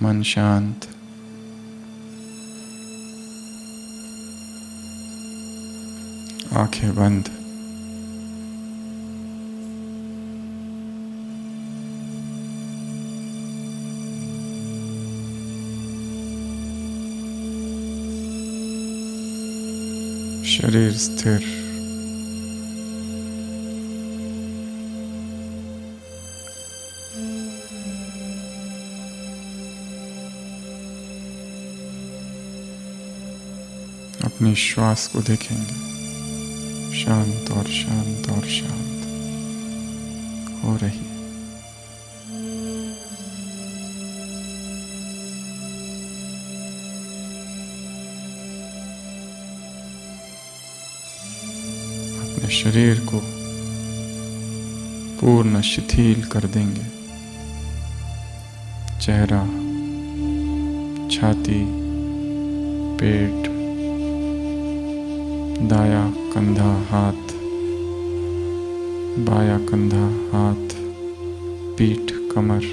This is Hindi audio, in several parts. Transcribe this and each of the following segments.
मन शांत, आंखें बंद। शरीर स्थिर, अपनी श्वास को देखेंगे, शांत और शांत और शांत हो रही है। अपने शरीर को पूर्ण शिथिल कर देंगे। चेहरा, छाती, पेट, दाया कंधा हाथ, बाया कंधा हाथ, पीठ कमर,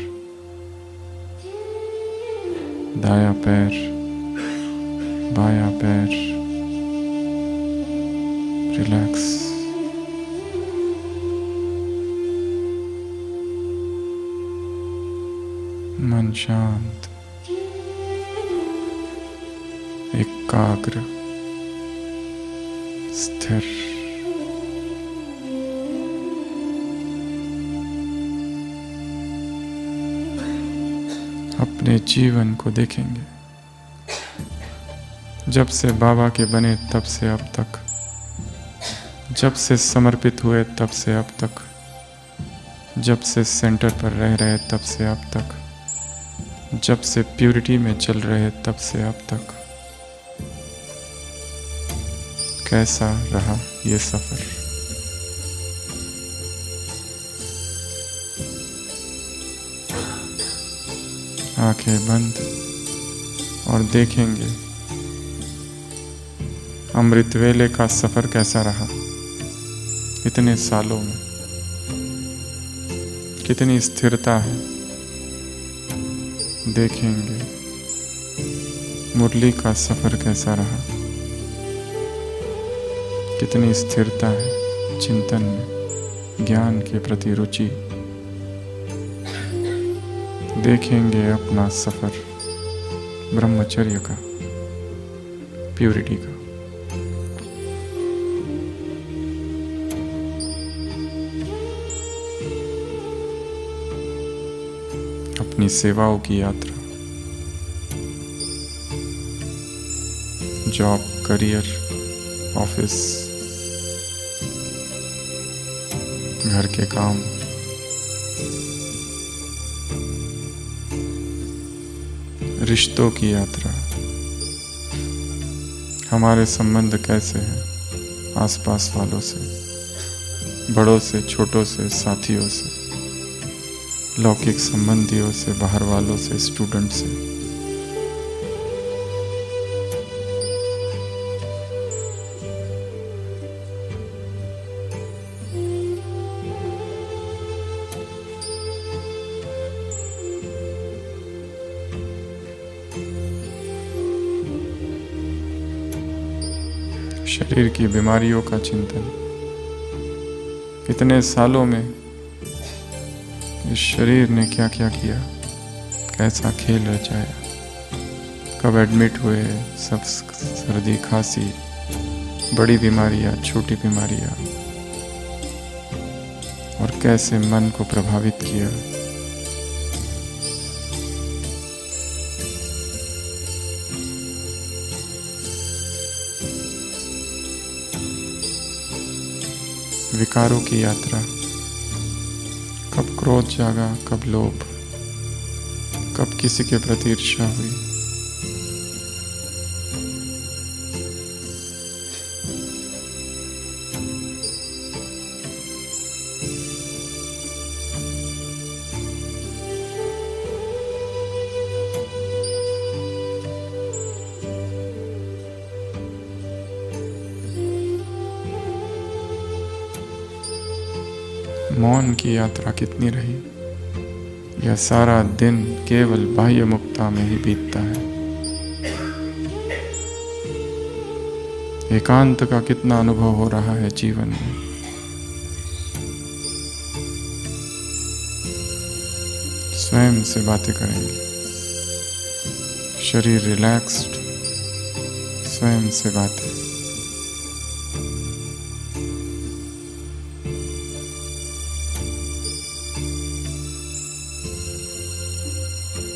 दाया पैर, बाया पैर, रिलैक्स। मन शांत, एकाग्र, स्थिर। अपने जीवन को देखेंगे, जब से बाबा के बने तब से अब तक, जब से समर्पित हुए तब से अब तक, जब से सेंटर पर रह रहे तब से अब तक, जब से प्यूरिटी में चल रहे तब से अब तक। कैसा रहा ये सफर? आंखें बंद और देखेंगे अमृत वेले का सफर कैसा रहा। इतने सालों में कितनी स्थिरता है। देखेंगे मुरली का सफर कैसा रहा। कितनी स्थिरता है चिंतन में, ज्ञान के प्रति रुचि। देखेंगे अपना सफर ब्रह्मचर्य का, प्यूरिटी का। अपनी सेवाओं की यात्रा, जॉब, करियर, ऑफिस, घर के काम, रिश्तों की यात्रा। हमारे संबंध कैसे हैं आसपास वालों से, बड़ों से, छोटों से, साथियों से, लौकिक संबंधियों से, बाहर वालों से, स्टूडेंट से। शरीर की बीमारियों का चिंतन। इतने सालों में इस शरीर ने क्या क्या किया, कैसा खेल रचाया। कब एडमिट हुए, सब सर्दी खांसी, बड़ी बीमारियां, छोटी बीमारियां, और कैसे मन को प्रभावित किया। विकारों की यात्रा। कब क्रोध जागा, कब लोभ, कब किसी के प्रति ईर्ष्या हुई। मौन की यात्रा कितनी रही। यह सारा दिन केवल बाह्य मुक्ता में ही बीतता है। एकांत का कितना अनुभव हो रहा है जीवन में। स्वयं से बातें करेंगे, शरीर रिलैक्स्ड, स्वयं से बातें।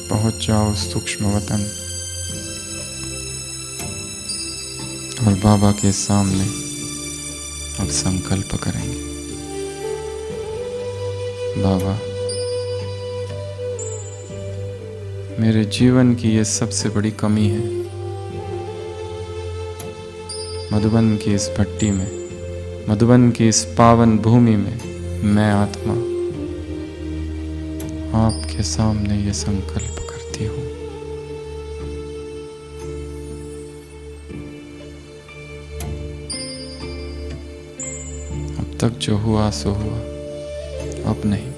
पहुंच जाओ सूक्ष्म वतन और बाबा के सामने अब संकल्प करेंगे। बाबा, मेरे जीवन की ये सबसे बड़ी कमी है। मधुबन की इस भट्टी में, मधुबन की इस पावन भूमि में मैं आत्मा आपके सामने ये संकल्प करती हूँ। अब तक जो हुआ सो हुआ, अब नहीं।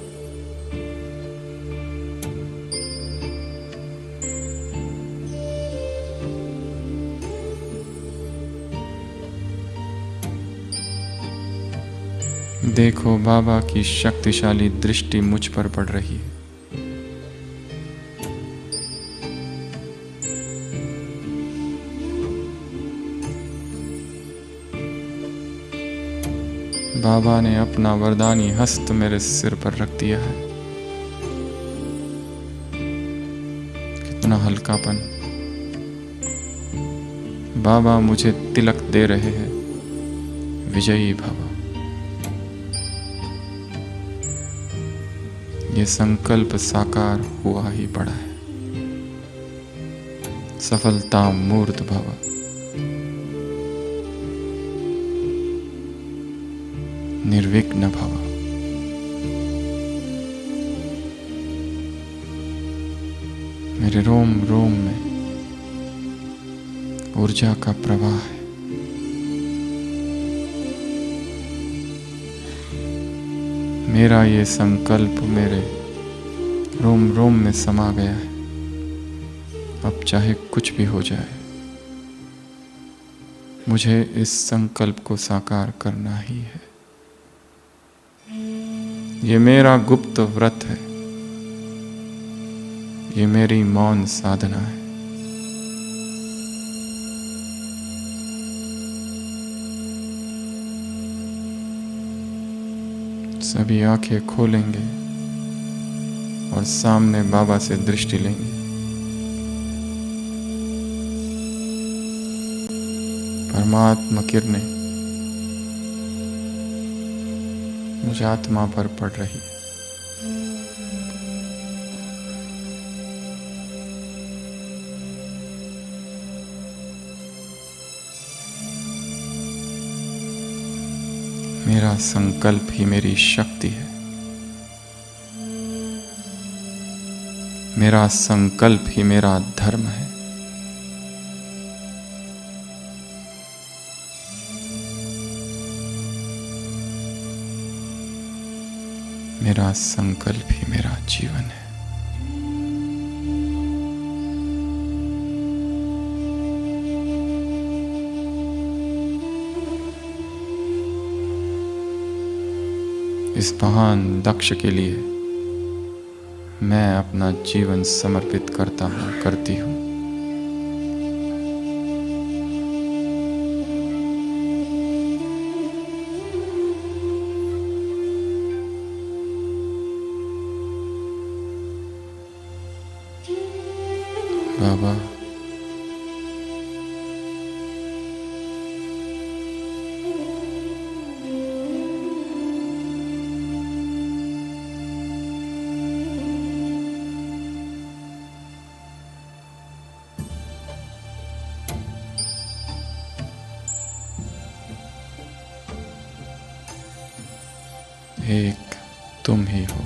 देखो, बाबा की शक्तिशाली दृष्टि मुझ पर पड़ रही है। बाबा ने अपना वरदानी हस्त मेरे सिर पर रख दिया है। कितना हल्कापन। बाबा मुझे तिलक दे रहे हैं, विजयी भव। ये संकल्प साकार हुआ ही पड़ा है। सफलता मूर्त भव। निर्विघ्न भव। मेरे रोम रोम में ऊर्जा का प्रवाह है। मेरा ये संकल्प मेरे रोम रोम में समा गया है। अब चाहे कुछ भी हो जाए, मुझे इस संकल्प को साकार करना ही है। ये मेरा गुप्त व्रत है, ये मेरी मौन साधना है। सभी आंखें खोलेंगे और सामने बाबा से दृष्टि लेंगे। परमात्मा किरणें मुझ आत्मा पर पड़ रही है। मेरा संकल्प ही मेरी शक्ति है। मेरा संकल्प ही मेरा धर्म है। मेरा संकल्प ही मेरा जीवन है। इस महान दक्ष के लिए मैं अपना जीवन समर्पित करता हूँ, करती हूँ। बाबा, एक तुम ही हो।